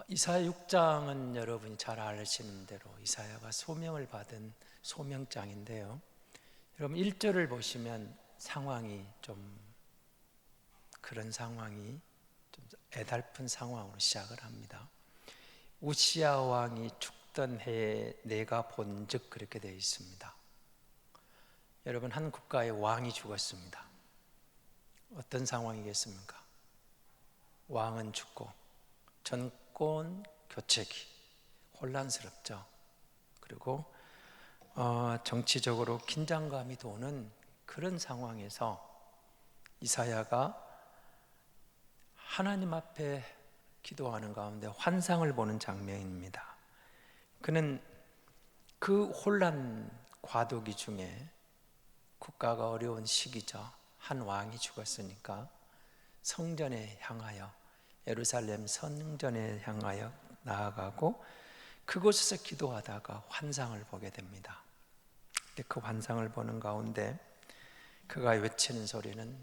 이사야 6장은 여러분이 잘 아시는 대로 이사야가 소명을 받은 소명장인데요. 여러분 1절을 보시면 상황이 좀 그런 상황이 좀 애달픈 상황으로 시작을 합니다. 우시야 왕이 죽던 해에 내가 본즉 그렇게 되어 있습니다. 여러분 한 국가의 왕이 죽었습니다. 어떤 상황이겠습니까? 왕은 죽고 정권 교체기 혼란스럽죠. 그리고 정치적으로 긴장감이 도는 그런 상황에서 이사야가 하나님 앞에 기도하는 가운데 환상을 보는 장면입니다. 그는 그 혼란 과도기 중에 국가가 어려운 시기죠. 한 왕이 죽었으니까 성전에 향하여 예루살렘 성전에 향하여 나아가고 그곳에서 기도하다가 환상을 보게 됩니다. 근데 그 환상을 보는 가운데 그가 외치는 소리는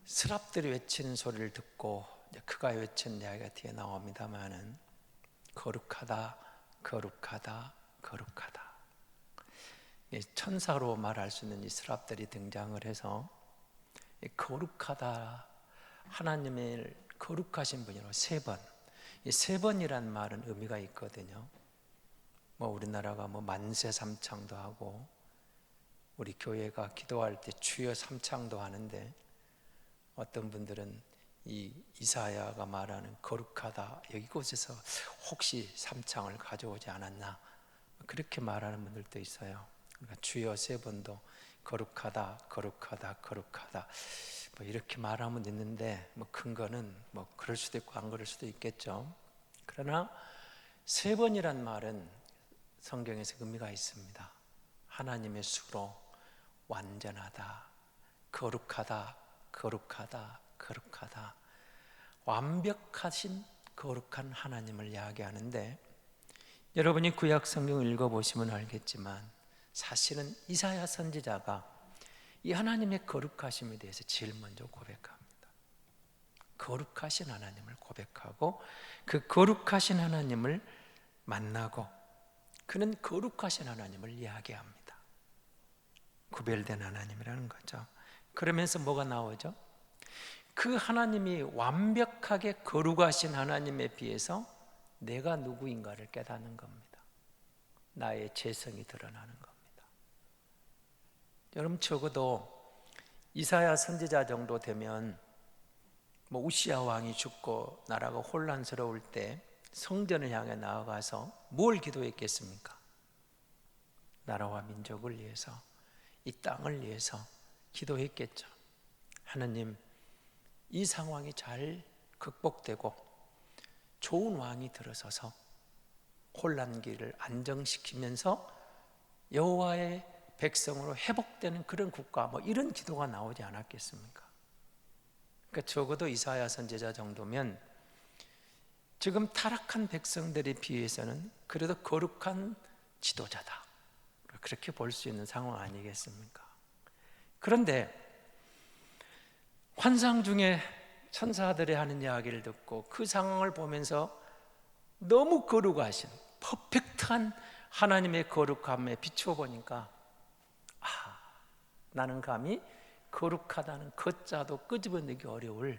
스랍들이 외치는 소리를 듣고 그가 외치는 이야기가 뒤에 나옵니다마는 거룩하다, 거룩하다, 거룩하다. 천사로 말할 수 있는 이 스랍들이 등장을 해서 거룩하다, 하나님의 거룩하신 분이라고 세 번. 이 세 번이란 말은 의미가 있거든요. 우리나라가 만세 삼창도 하고 우리 교회가 기도할 때 주여 삼창도 하는데 어떤 분들은 이 이사야가 말하는 거룩하다 이곳에서 혹시 삼창을 가져오지 않았나 그렇게 말하는 분들도 있어요. 그러니까 주여 세 번도 거룩하다, 거룩하다, 거룩하다 이렇게 말하면 있는데 근거는 그럴 수도 있고 안 그럴 수도 있겠죠. 그러나 세 번이란 말은 성경에서 의미가 있습니다. 하나님의 수로 완전하다, 거룩하다, 거룩하다, 거룩하다, 완벽하신 거룩한 하나님을 이야기하는데 여러분이 구약 성경을 읽어보시면 알겠지만 사실은 이사야 선지자가 이 하나님의 거룩하심에 대해서 제일 먼저 고백합니다. 거룩하신 하나님을 고백하고 그 거룩하신 하나님을 만나고 그는 거룩하신 하나님을 이야기합니다. 구별된 하나님이라는 거죠. 그러면서 뭐가 나오죠? 그 하나님이 완벽하게 거룩하신 하나님에 비해서 내가 누구인가를 깨닫는 겁니다. 나의 죄성이 드러나는 겁니다. 여러분 적어도 이사야 선지자 정도 되면 우시야 왕이 죽고 나라가 혼란스러울 때 성전을 향해 나아가서 뭘 기도했겠습니까? 나라와 민족을 위해서 이 땅을 위해서 기도했겠죠. 하나님 이 상황이 잘 극복되고 좋은 왕이 들어서서 혼란기를 안정시키면서 여호와의 백성으로 회복되는 그런 국가 이런 기도가 나오지 않았겠습니까? 그러니까 적어도 이사야 선지자 정도면 지금 타락한 백성들에 비해서는 그래도 거룩한 지도자다 그렇게 볼 수 있는 상황 아니겠습니까? 그런데 환상 중에 천사들이 하는 이야기를 듣고 그 상황을 보면서 너무 거룩하신 퍼펙트한 하나님의 거룩함에 비추어 보니까 나는 감히 거룩하다는 것자도 끄집어내기 어려울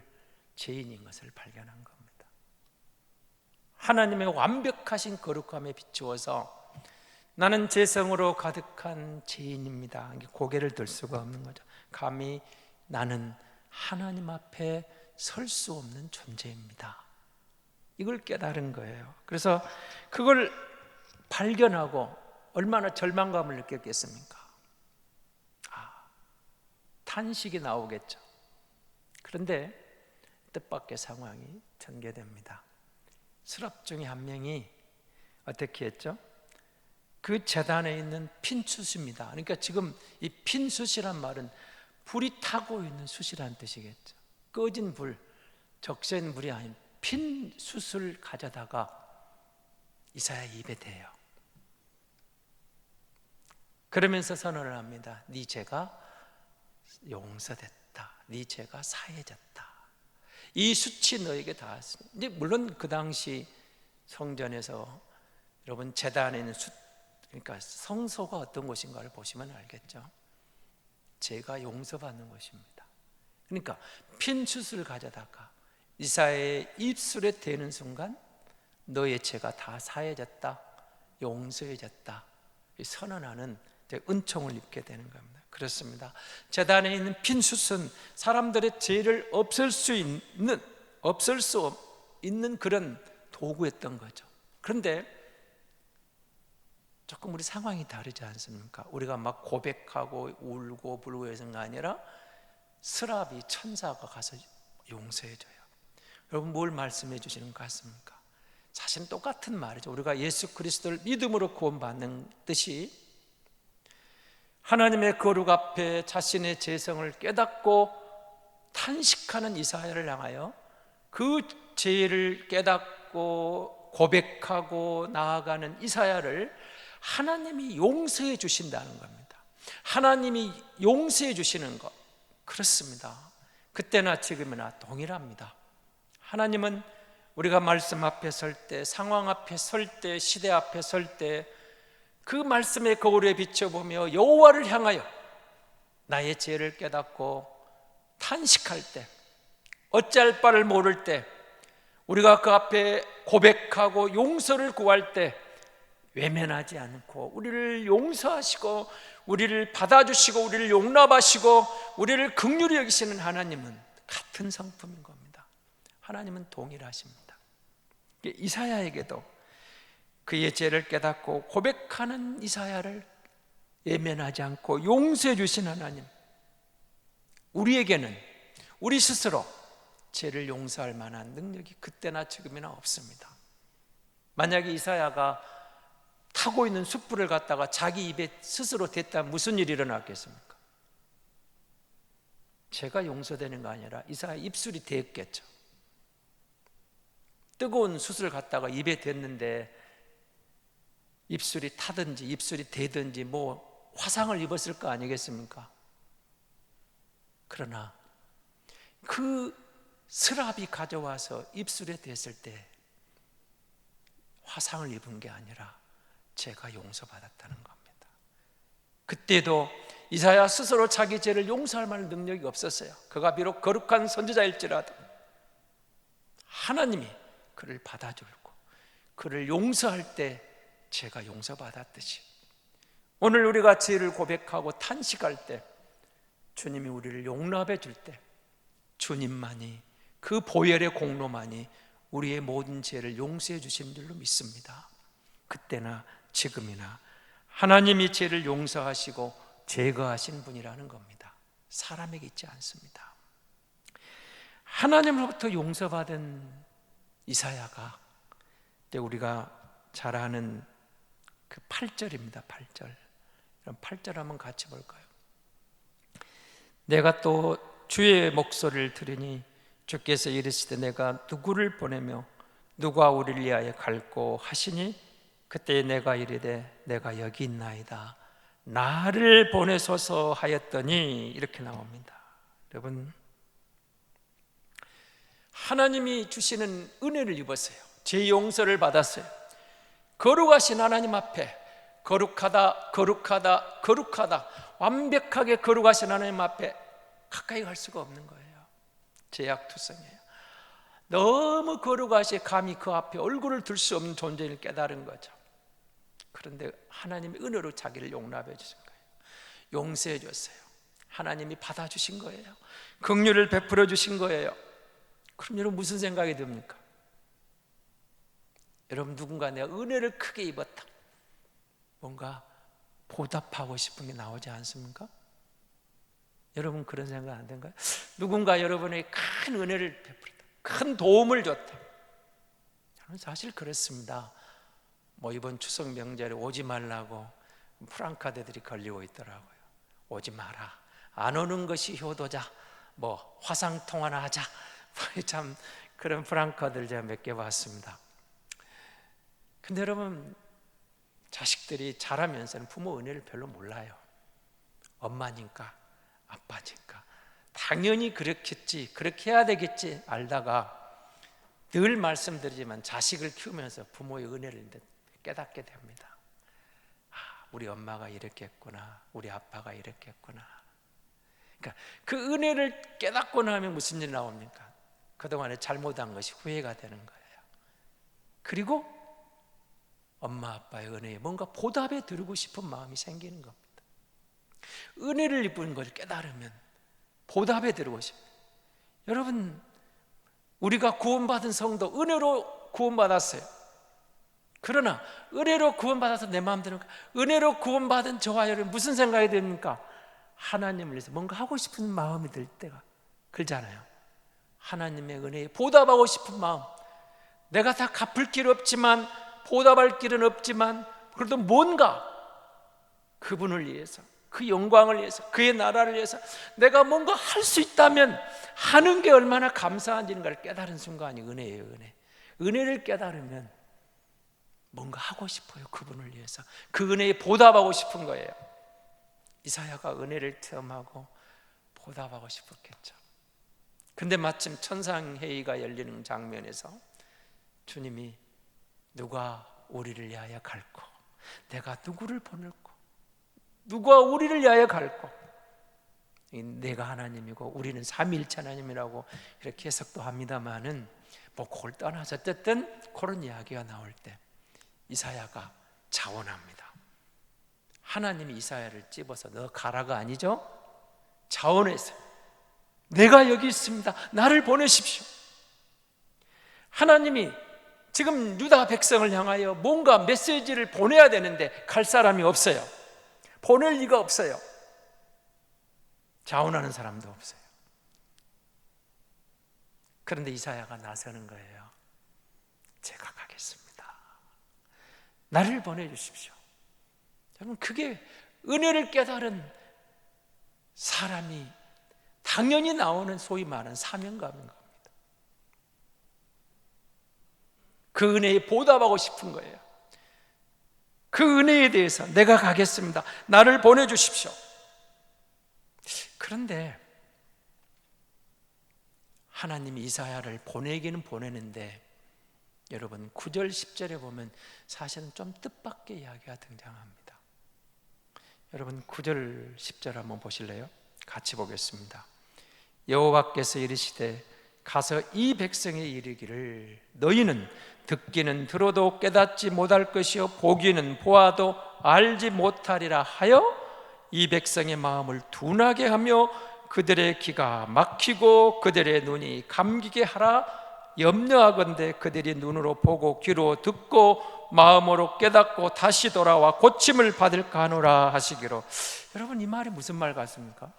죄인인 것을 발견한 겁니다. 하나님의 완벽하신 거룩함에 비추어서 나는 죄성으로 가득한 죄인입니다. 고개를 들 수가 없는 거죠. 감히 나는 하나님 앞에 설 수 없는 존재입니다. 이걸 깨달은 거예요. 그래서 그걸 발견하고 얼마나 절망감을 느꼈겠습니까? 탄식이 나오겠죠. 그런데 뜻밖의 상황이 전개됩니다. 스랍 중에 한 명이 어떻게 했죠? 그 제단에 있는 핀숯입니다. 그러니까 지금 이 핀숯이란 말은 불이 타고 있는 숯이라는 뜻이겠죠. 꺼진 불, 적셔진 불이 아닌 핀숯을 가져다가 이사야 입에 대요. 그러면서 선언을 합니다. 네 죄가 용서됐다. 네 죄가 사해졌다. 이 수치 너에게 다. 이제 물론 그 당시 성전에서 여러분 제단에 있는 그러니까 성소가 어떤 곳인가를 보시면 알겠죠. 죄가 용서받는 곳입니다. 그러니까 핀 숯을 가져다가 이사야의 입술에 대는 순간 너의 죄가 다 사해졌다, 용서해졌다 선언하는 은총을 입게 되는 겁니다. 그렇습니다. 제단에 있는 핀 숯은 사람들의 죄를 없앨 수 있는 그런 도구였던 거죠. 그런데 조금 우리 상황이 다르지 않습니까? 우리가 막 고백하고 울고 불고 해서가 아니라 스랍이 천사가 가서 용서해줘요. 여러분 뭘 말씀해 주시는 것 같습니까? 사실은 똑같은 말이죠. 우리가 예수 그리스도를 믿음으로 구원받는 듯이 하나님의 거룩 앞에 자신의 죄성을 깨닫고 탄식하는 이사야를 향하여 그 죄를 깨닫고 고백하고 나아가는 이사야를 하나님이 용서해 주신다는 겁니다. 하나님이 용서해 주시는 것, 그렇습니다. 그때나 지금이나 동일합니다. 하나님은 우리가 말씀 앞에 설 때, 상황 앞에 설 때, 시대 앞에 설 때 그 말씀의 거울에 비춰보며 여호와를 향하여 나의 죄를 깨닫고 탄식할 때, 어찌할 바를 모를 때, 우리가 그 앞에 고백하고 용서를 구할 때 외면하지 않고 우리를 용서하시고 우리를 받아주시고 우리를 용납하시고 우리를 긍휼히 여기시는 하나님은 같은 성품인 겁니다. 하나님은 동일하십니다. 이사야에게도 그의 죄를 깨닫고 고백하는 이사야를 외면하지 않고 용서해 주신 하나님, 우리에게는 우리 스스로 죄를 용서할 만한 능력이 그때나 지금이나 없습니다. 만약에 이사야가 타고 있는 숯불을 갖다가 자기 입에 스스로 댔다면 무슨 일이 일어났겠습니까? 죄가 용서되는 거 아니라 이사야 입술이 데었겠죠. 뜨거운 숯을 갖다가 입에 댔는데 입술이 타든지 입술이 데든지 뭐 화상을 입었을 거 아니겠습니까? 그러나 그 스랍이 가져와서 입술에 댔을 때 화상을 입은 게 아니라 죄가 용서받았다는 겁니다. 그때도 이사야 스스로 자기 죄를 용서할 만한 능력이 없었어요. 그가 비록 거룩한 선지자일지라도 하나님이 그를 받아주고 그를 용서할 때 죄가 용서받았듯이 오늘 우리가 죄를 고백하고 탄식할 때 주님이 우리를 용납해 줄 때 주님만이, 그 보혈의 공로만이 우리의 모든 죄를 용서해 주시는 줄로 믿습니다. 그때나 지금이나 하나님이 죄를 용서하시고 제거하신 분이라는 겁니다. 사람에게 있지 않습니다. 하나님으로부터 용서받은 이사야가 우리가 잘 아는 그 8절입니다. 8절. 그럼 8절 한번 같이 볼까요? 내가 또 주의 목소리를 들으니 주께서 이르시되 내가 누구를 보내며 누가 우리를 위하여 갈고 하시니 그때 내가 이르되 내가 여기 있나이다 나를 보내소서 하였더니 이렇게 나옵니다. 여러분, 하나님이 주시는 은혜를 입었어요. 죄 용서를 받았어요. 거룩하신 하나님 앞에 거룩하다 거룩하다 거룩하다 완벽하게 거룩하신 하나님 앞에 가까이 갈 수가 없는 거예요. 죄악투성이에요. 너무 거룩하시 감히 그 앞에 얼굴을 들 수 없는 존재를 깨달은 거죠. 그런데 하나님의 은혜로 자기를 용납해 주신 거예요. 용서해 줬어요. 하나님이 받아주신 거예요. 긍휼을 베풀어 주신 거예요. 그럼 여러분 무슨 생각이 듭니까? 여러분 누군가 내가 은혜를 크게 입었다, 뭔가 보답하고 싶은 게 나오지 않습니까? 여러분 그런 생각 안 든가요? 누군가 여러분에게 큰 은혜를 베풀었다, 큰 도움을 줬다. 저는 사실 그렇습니다. 뭐 이번 추석 명절에 오지 말라고 프랑카드들이 걸리고 있더라고요. 오지 마라, 안 오는 것이 효도자, 뭐 화상통화나 하자, 참 그런 프랑카드를 제가 몇 개 봤습니다. 근데 여러분, 자식들이 자라면서는 부모 은혜를 별로 몰라요. 엄마니까, 아빠니까, 당연히 그렇겠지, 그렇게 해야 되겠지 알다가 늘 말씀드리지만 자식을 키우면서 부모의 은혜를 깨닫게 됩니다. 아, 우리 엄마가 이렇게 했구나, 우리 아빠가 이렇게 했구나. 그러니까 그 은혜를 깨닫고 나면 무슨 일이 나옵니까? 그동안에 잘못한 것이 후회가 되는 거예요. 그리고 엄마 아빠의 은혜에 뭔가 보답해 드리고 싶은 마음이 생기는 겁니다. 은혜를 입은 걸 깨달으면 보답해 드리고 싶어요. 여러분, 우리가 구원받은 성도 은혜로 구원받았어요. 그러나 은혜로 구원받아서 내 마음대로, 은혜로 구원받은 저와 여러분 무슨 생각이 듭니까? 하나님을 위해서 뭔가 하고 싶은 마음이 들 때가 그러잖아요. 하나님의 은혜에 보답하고 싶은 마음. 내가 다 갚을 길 없지만, 보답할 길은 없지만, 그래도 뭔가 그분을 위해서, 그 영광을 위해서, 그의 나라를 위해서 내가 뭔가 할 수 있다면 하는 게 얼마나 감사한지를 깨달은 순간이 은혜예요. 은혜를 깨달으면 뭔가 하고 싶어요. 그분을 위해서 그 은혜에 보답하고 싶은 거예요. 이사야가 은혜를 체험하고 보답하고 싶었겠죠. 근데 마침 천상회의가 열리는 장면에서 주님이 누가 우리를 위하여 갈고, 내가 누구를 보낼고, 누가 우리를 위하여 갈고, 내가 하나님이고 우리는 삼위일체 하나님이라고 이렇게 해석도 합니다만은 뭐 그걸 떠나서 어쨌든 그런 이야기가 나올 때 이사야가 자원합니다. 하나님이 이사야를 찝어서 너 가라가 아니죠? 자원해서 내가 여기 있습니다, 나를 보내십시오. 하나님이 지금 유다 백성을 향하여 뭔가 메시지를 보내야 되는데 갈 사람이 없어요. 보낼 리가 없어요. 자원하는 사람도 없어요. 그런데 이사야가 나서는 거예요. 제가 가겠습니다, 나를 보내주십시오. 여러분, 그게 은혜를 깨달은 사람이 당연히 나오는 소위 말하는 사명감인 겁니다. 그 은혜에 보답하고 싶은 거예요. 그 은혜에 대해서 내가 가겠습니다, 나를 보내주십시오. 그런데 하나님이 이사야를 보내기는 보내는데 여러분 9절 10절에 보면 사실은 좀 뜻밖의 이야기가 등장합니다. 여러분 9절 10절 한번 보실래요? 같이 보겠습니다. 여호와께서 이르시되 가서 이 백성에 이르기를 너희는 듣기는 들어도 깨닫지 못할 것이요 보기는 보아도 알지 못하리라 하여 이 백성의 마음을 둔하게 하며 그들의 귀가 막히고 그들의 눈이 감기게 하라. 염려하건대 그들이 눈으로 보고 귀로 듣고 마음으로 깨닫고 다시 돌아와 고침을 받을까 하노라 하시기로. 여러분, 이 말이 무슨 말 같습니까?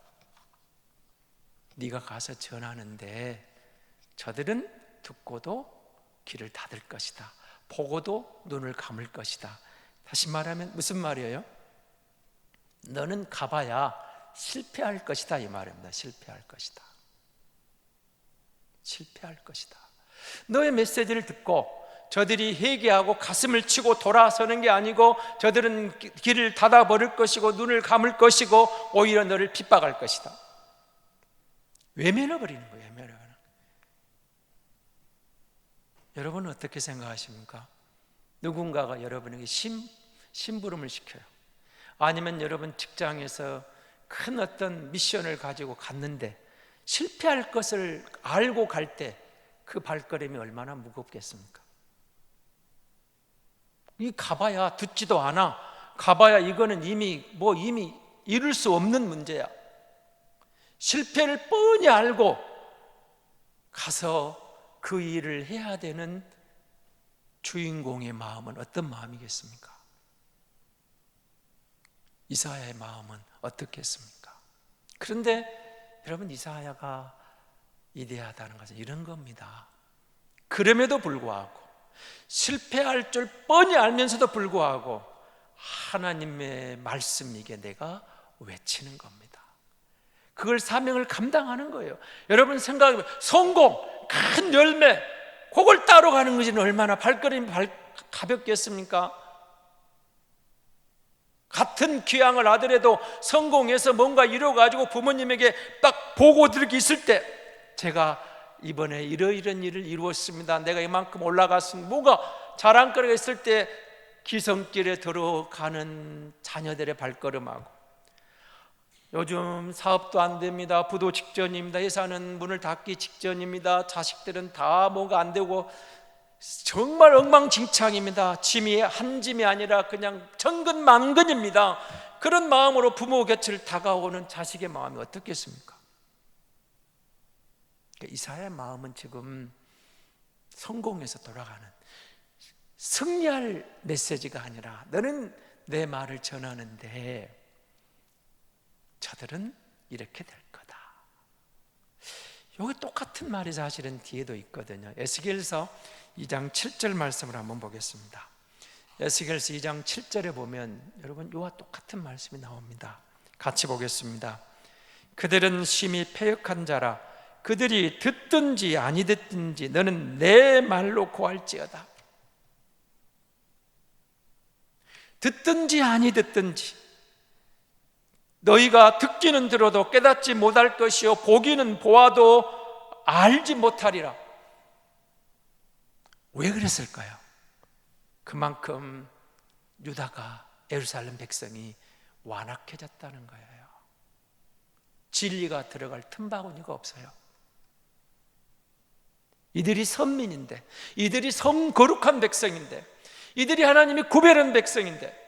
네가 가서 전하는데 저들은 듣고도 귀를 닫을 것이다, 보고도 눈을 감을 것이다. 다시 말하면 무슨 말이에요? 너는 가봐야 실패할 것이다, 이 말입니다. 실패할 것이다. 실패할 것이다. 너의 메시지를 듣고 저들이 회개하고 가슴을 치고 돌아서는 게 아니고 저들은 귀를 닫아버릴 것이고 눈을 감을 것이고 오히려 너를 핍박할 것이다. 외면해버리는 거예요. 외면해버리는 거예요. 여러분은 어떻게 생각하십니까? 누군가가 여러분에게 심부름을 시켜요. 아니면 여러분 직장에서 큰 어떤 미션을 가지고 갔는데 실패할 것을 알고 갈 때 그 발걸음이 얼마나 무겁겠습니까? 이 가봐야 듣지도 않아. 가봐야 이거는 이미 이룰 수 없는 문제야. 실패를 뻔히 알고 가서 그 일을 해야 되는 주인공의 마음은 어떤 마음이겠습니까? 이사야의 마음은 어떻겠습니까? 그런데 여러분, 이사야가 위대하다는 것은 이런 겁니다. 그럼에도 불구하고 실패할 줄 뻔히 알면서도 불구하고 하나님의 말씀, 이게 내가 외치는 겁니다. 그걸 사명을 감당하는 거예요. 여러분 생각해보면 성공, 큰 열매, 그걸 따로 가는 것이 얼마나 발걸음이 가볍겠습니까? 같은 귀향을 하더라도 성공해서 뭔가 이뤄가지고 부모님에게 딱 보고 드리기 있을 때, 제가 이번에 이러이런 일을 이루었습니다, 내가 이만큼 올라갔습니다, 뭐가 자랑거리가 있을 때 기성길에 들어가는 자녀들의 발걸음하고, 요즘 사업도 안 됩니다, 부도 직전입니다, 회사는 문을 닫기 직전입니다, 자식들은 다 뭐가 안 되고 정말 엉망진창입니다, 짐이 한 짐이 아니라 그냥 천근만근입니다. 그런 마음으로 부모 곁을 다가오는 자식의 마음이 어떻겠습니까? 이사야의 마음은 지금 성공해서 돌아가는, 승리할 메시지가 아니라 너는 내 말을 전하는데 저들은 이렇게 될 거다. 여기 똑같은 말이 사실은 뒤에도 있거든요. 에스겔서 2장 7절 말씀을 한번 보겠습니다. 에스겔서 2장 7절에 보면 여러분 이와 똑같은 말씀이 나옵니다. 같이 보겠습니다. 그들은 심히 패역한 자라. 그들이 듣든지 아니 듣든지 너는 내 말로 고할지어다. 듣든지 아니 듣든지 너희가 듣기는 들어도 깨닫지 못할 것이요 보기는 보아도 알지 못하리라. 왜 그랬을까요? 그만큼 유다가, 예루살렘 백성이 완악해졌다는 거예요. 진리가 들어갈 틈바구니가 없어요. 이들이 선민인데, 이들이 거룩한 백성인데, 이들이 하나님이 구별한 백성인데,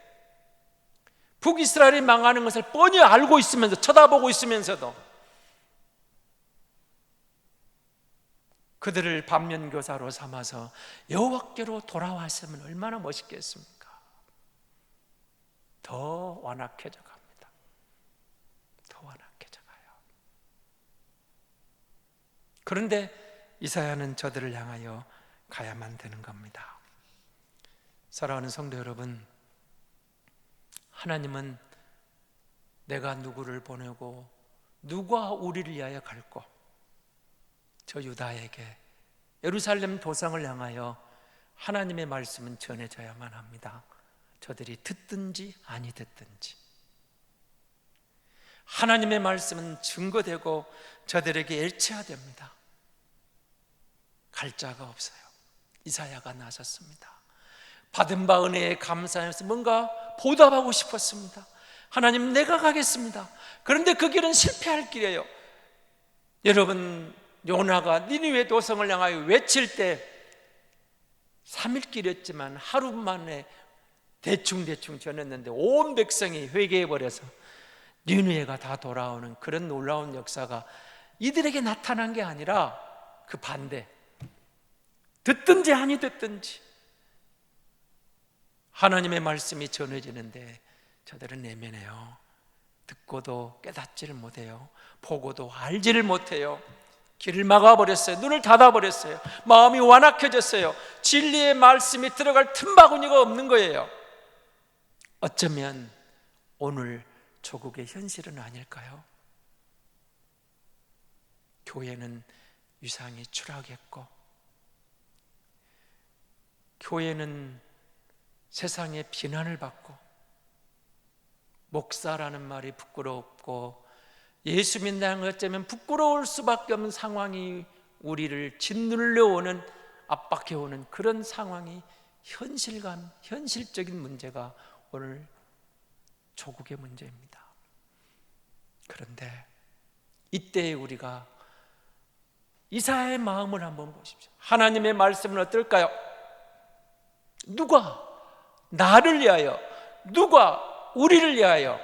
북이스라엘이 망하는 것을 뻔히 알고 있으면서, 쳐다보고 있으면서도 그들을 반면교사로 삼아서 여호와께로 돌아왔으면 얼마나 멋있겠습니까? 더 완악해져 갑니다. 더 완악해져 가요. 그런데 이사야는 저들을 향하여 가야만 되는 겁니다. 사랑하는 성도 여러분, 하나님은 내가 누구를 보내고 누가 우리를 위하여 갈고, 저 유다에게, 예루살렘 도성을 향하여 하나님의 말씀은 전해져야만 합니다. 저들이 듣든지 아니 듣든지 하나님의 말씀은 증거되고 저들에게 일치화됩니다. 갈 자가 없어요. 이사야가 나섰습니다. 받은 바 은혜에 감사해서 뭔가 보답하고 싶었습니다. 하나님, 내가 가겠습니다. 그런데 그 길은 실패할 길이에요. 여러분, 요나가 니느웨 도성을 향하여 외칠 때 3일 길이었지만 하루 만에 대충 전했는데 온 백성이 회개해버려서 니느웨가 다 돌아오는 그런 놀라운 역사가 이들에게 나타난 게 아니라 그 반대, 듣든지 아니 듣든지 하나님의 말씀이 전해지는데 저들은 내면해요. 듣고도 깨닫지를 못해요. 보고도 알지를 못해요. 길을 막아버렸어요. 눈을 닫아버렸어요. 마음이 완악해졌어요. 진리의 말씀이 들어갈 틈바구니가 없는 거예요. 어쩌면 오늘 조국의 현실은 아닐까요? 교회는 위상이 추락했고, 교회는 세상의 비난을 받고, 목사라는 말이 부끄럽고, 예수 믿는 것 어쩌면 부끄러울 수밖에 없는 상황이 우리를 짓눌려오는, 압박해오는 그런 상황이 현실적인 문제가 오늘 조국의 문제입니다. 그런데 이때에 우리가 이사야의 마음을 한번 보십시오. 하나님의 말씀은 어떨까요? 누가 나를 위하여, 누가 우리를 위하여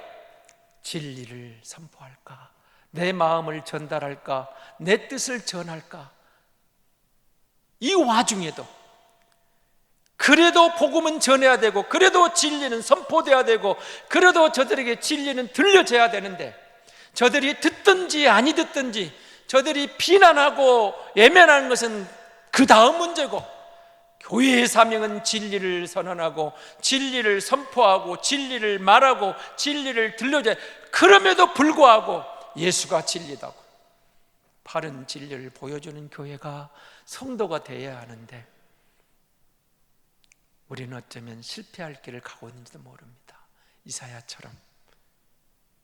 진리를 선포할까? 내 마음을 전달할까? 내 뜻을 전할까? 이 와중에도 그래도 복음은 전해야 되고, 그래도 진리는 선포돼야 되고, 그래도 저들에게 진리는 들려져야 되는데, 저들이 듣든지 아니 듣든지, 저들이 비난하고 외면하는 것은 그 다음 문제고, 교회의 사명은 진리를 선언하고 진리를 선포하고 진리를 말하고 진리를 들려줘야, 그럼에도 불구하고 예수가 진리다고 바른 진리를 보여주는 교회가, 성도가 되어야 하는데 우리는 어쩌면 실패할 길을 가고 있는지도 모릅니다. 이사야처럼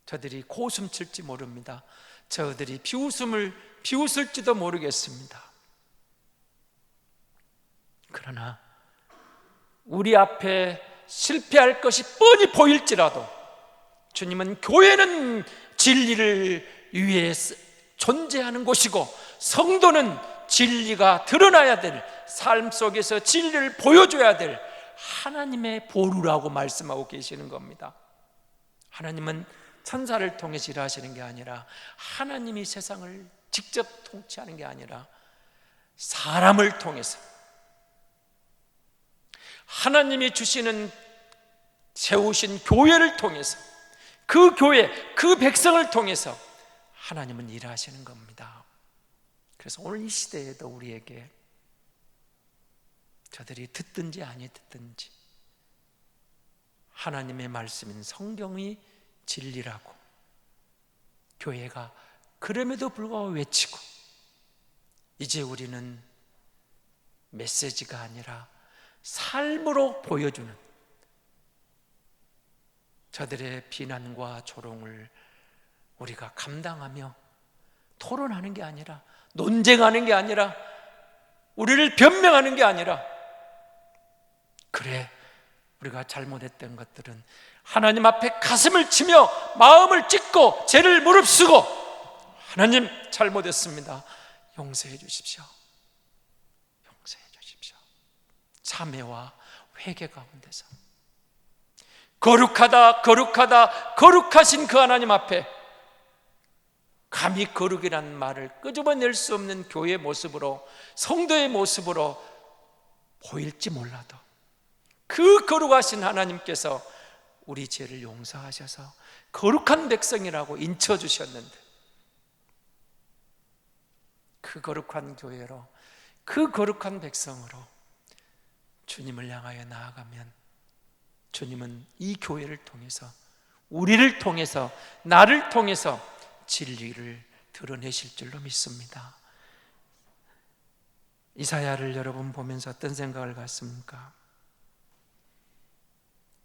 저들이 고웃음 칠지 모릅니다. 저들이 비웃음을 비웃을지도 모르겠습니다. 그러나 우리 앞에 실패할 것이 뻔히 보일지라도 주님은 교회는 진리를 위해 존재하는 곳이고 성도는 진리가 드러나야 될, 삶 속에서 진리를 보여줘야 될 하나님의 보루라고 말씀하고 계시는 겁니다. 하나님은 천사를 통해서 일하시는 게 아니라, 하나님이 세상을 직접 통치하는 게 아니라 사람을 통해서, 하나님이 주시는 세우신 교회를 통해서, 그 교회, 그 백성을 통해서 하나님은 일하시는 겁니다. 그래서 오늘 이 시대에도 우리에게 저들이 듣든지 아니 듣든지 하나님의 말씀인 성경이 진리라고 교회가 그럼에도 불구하고 외치고, 이제 우리는 메시지가 아니라 삶으로 보여주는, 저들의 비난과 조롱을 우리가 감당하며 토론하는 게 아니라, 논쟁하는 게 아니라, 우리를 변명하는 게 아니라, 그래 우리가 잘못했던 것들은 하나님 앞에 가슴을 치며 마음을 찢고 죄를 무릅쓰고, 하나님 잘못했습니다, 용서해 주십시오, 용서해 주십시오. 참회와 회개 가운데서 거룩하다 거룩하다 거룩하신 그 하나님 앞에 감히 거룩이라는 말을 끄집어낼 수 없는 교회의 모습으로, 성도의 모습으로 보일지 몰라도 그 거룩하신 하나님께서 우리 죄를 용서하셔서 거룩한 백성이라고 인쳐주셨는데, 그 거룩한 교회로, 그 거룩한 백성으로 주님을 향하여 나아가면 주님은 이 교회를 통해서, 우리를 통해서, 나를 통해서 진리를 드러내실 줄로 믿습니다. 이사야를 여러분 보면서 어떤 생각을 갖습니까?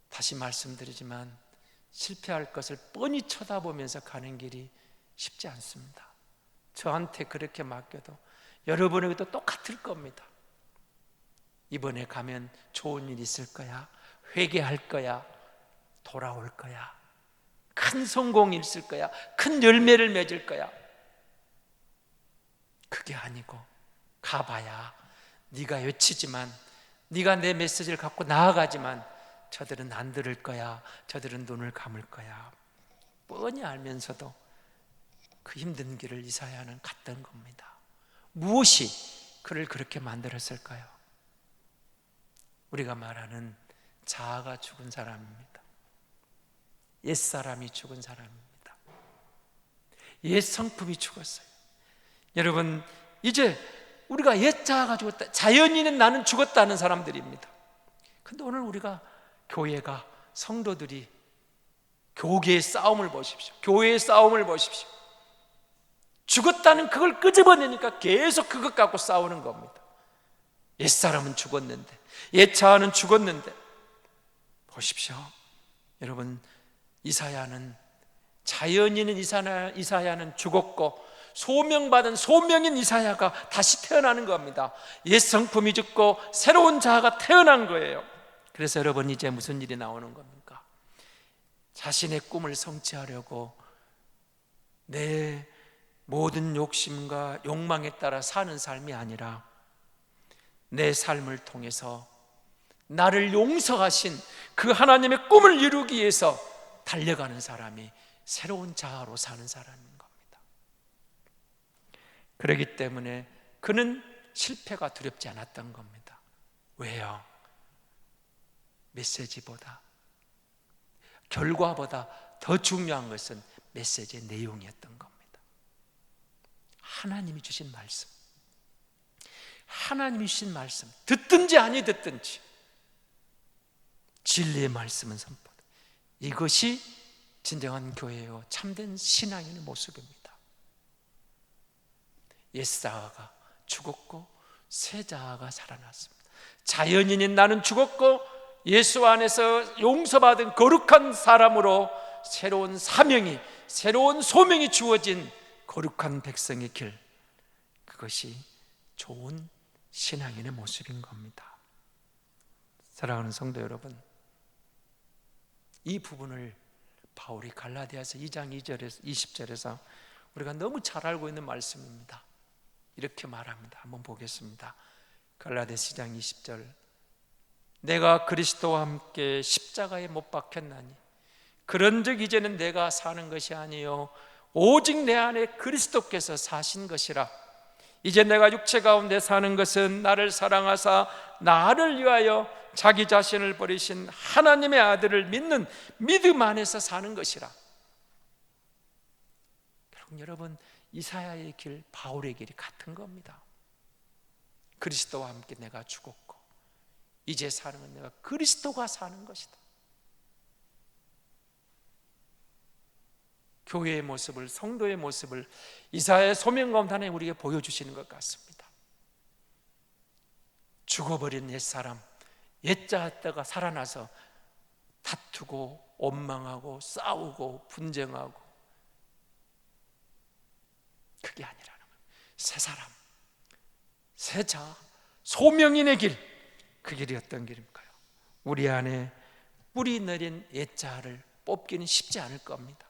다시 말씀드리지만 실패할 것을 뻔히 쳐다보면서 가는 길이 쉽지 않습니다. 저한테 그렇게 맡겨도 여러분에게도 똑같을 겁니다. 이번에 가면 좋은 일 있을 거야, 회개할 거야, 돌아올 거야, 큰 성공이 있을 거야, 큰 열매를 맺을 거야. 그게 아니고 가봐야 네가 외치지만, 네가 내 메시지를 갖고 나아가지만 저들은 안 들을 거야, 저들은 눈을 감을 거야, 뻔히 알면서도 그 힘든 길을 이사야는 갔던 겁니다. 무엇이 그를 그렇게 만들었을까요? 우리가 말하는 자아가 죽은 사람입니다. 옛사람이 죽은 사람입니다. 옛 성품이 죽었어요. 여러분, 이제 우리가 옛 자아가 죽었다, 자연인은 나는 죽었다는 사람들입니다. 근데 오늘 우리가, 교회가, 성도들이 교계의 싸움을 보십시오. 교회의 싸움을 보십시오. 죽었다는 그걸 끄집어내니까 계속 그것 갖고 싸우는 겁니다. 옛사람은 죽었는데, 옛 자아는 죽었는데. 보십시오. 여러분, 이사야는, 자연인은 이사야는 죽었고 소명받은 소명인 이사야가 다시 태어나는 겁니다. 옛 성품이 죽고 새로운 자아가 태어난 거예요. 그래서 여러분, 이제 무슨 일이 나오는 겁니까? 자신의 꿈을 성취하려고 내 모든 욕심과 욕망에 따라 사는 삶이 아니라, 내 삶을 통해서 나를 용서하신 그 하나님의 꿈을 이루기 위해서 달려가는 사람이 새로운 자아로 사는 사람인 겁니다. 그렇기 때문에 그는 실패가 두렵지 않았던 겁니다. 왜요? 메시지보다, 결과보다 더 중요한 것은 메시지의 내용이었던 겁니다. 하나님이 주신 말씀, 하나님이 주신 말씀, 듣든지 아니 듣든지 진리의 말씀은 선포. 이것이 진정한 교회요, 참된 신앙인의 모습입니다. 옛자아가 죽었고 새 자아가 살아났습니다. 자연인인 나는 죽었고 예수 안에서 용서받은 거룩한 사람으로 새로운 사명이, 새로운 소명이 주어진 거룩한 백성의 길, 그것이 좋은 신앙인의 모습인 겁니다. 사랑하는 성도 여러분, 이 부분을 바울이 갈라디아서 2장 2절에서 20절에서 우리가 너무 잘 알고 있는 말씀입니다. 이렇게 말합니다. 한번 보겠습니다. 갈라디아서 2장 20절, 내가 그리스도와 함께 십자가에 못 박혔나니 그런즉 이제는 내가 사는 것이 아니요 오직 내 안에 그리스도께서 사신 것이라. 이제 내가 육체 가운데 사는 것은 나를 사랑하사 나를 위하여 자기 자신을 버리신 하나님의 아들을 믿는 믿음 안에서 사는 것이라. 결국 여러분, 이사야의 길, 바울의 길이 같은 겁니다. 그리스도와 함께 내가 죽었고 이제 사는 건 내가 그리스도가 사는 것이다. 교회의 모습을, 성도의 모습을 이사야의 소명 가운데 하나님 우리에게 보여주시는 것 같습니다. 죽어버린 옛사람, 옛자다가 살아나서 다투고 원망하고 싸우고 분쟁하고, 그게 아니라는 거예요. 새 사람, 새 자, 소명인의 길, 그 길이 어떤 길일까요? 우리 안에 뿌리 내린 옛자를 뽑기는 쉽지 않을 겁니다.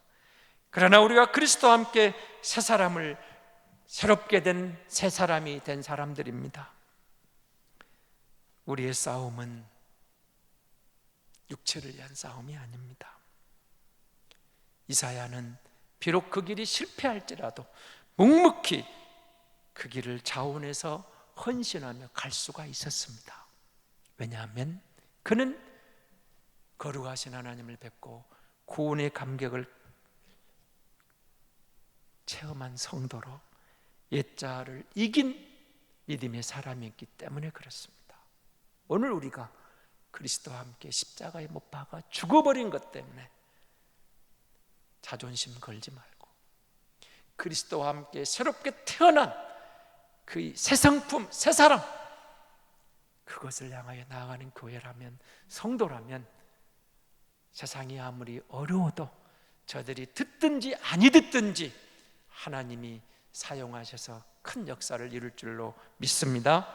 그러나 우리가 그리스도와 함께 새 사람을, 새롭게 된 새 사람이 된 사람들입니다. 우리의 싸움은 육체를 위한 싸움이 아닙니다. 이사야는 비록 그 길이 실패할지라도 묵묵히 그 길을 자원해서 헌신하며 갈 수가 있었습니다. 왜냐하면 그는 거룩하신 하나님을 뵙고 구원의 감격을 체험한 성도로 옛자를 이긴 믿음의 사람이었기 때문에 그렇습니다. 오늘 우리가 그리스도와 함께 십자가에 못 박아 죽어버린 것 때문에 자존심 걸지 말고 그리스도와 함께 새롭게 태어난 그 새 성품, 새 사람, 그것을 향하여 나아가는 교회라면, 성도라면 세상이 아무리 어려워도 저들이 듣든지 아니 듣든지 하나님이 사용하셔서 큰 역사를 이룰 줄로 믿습니다.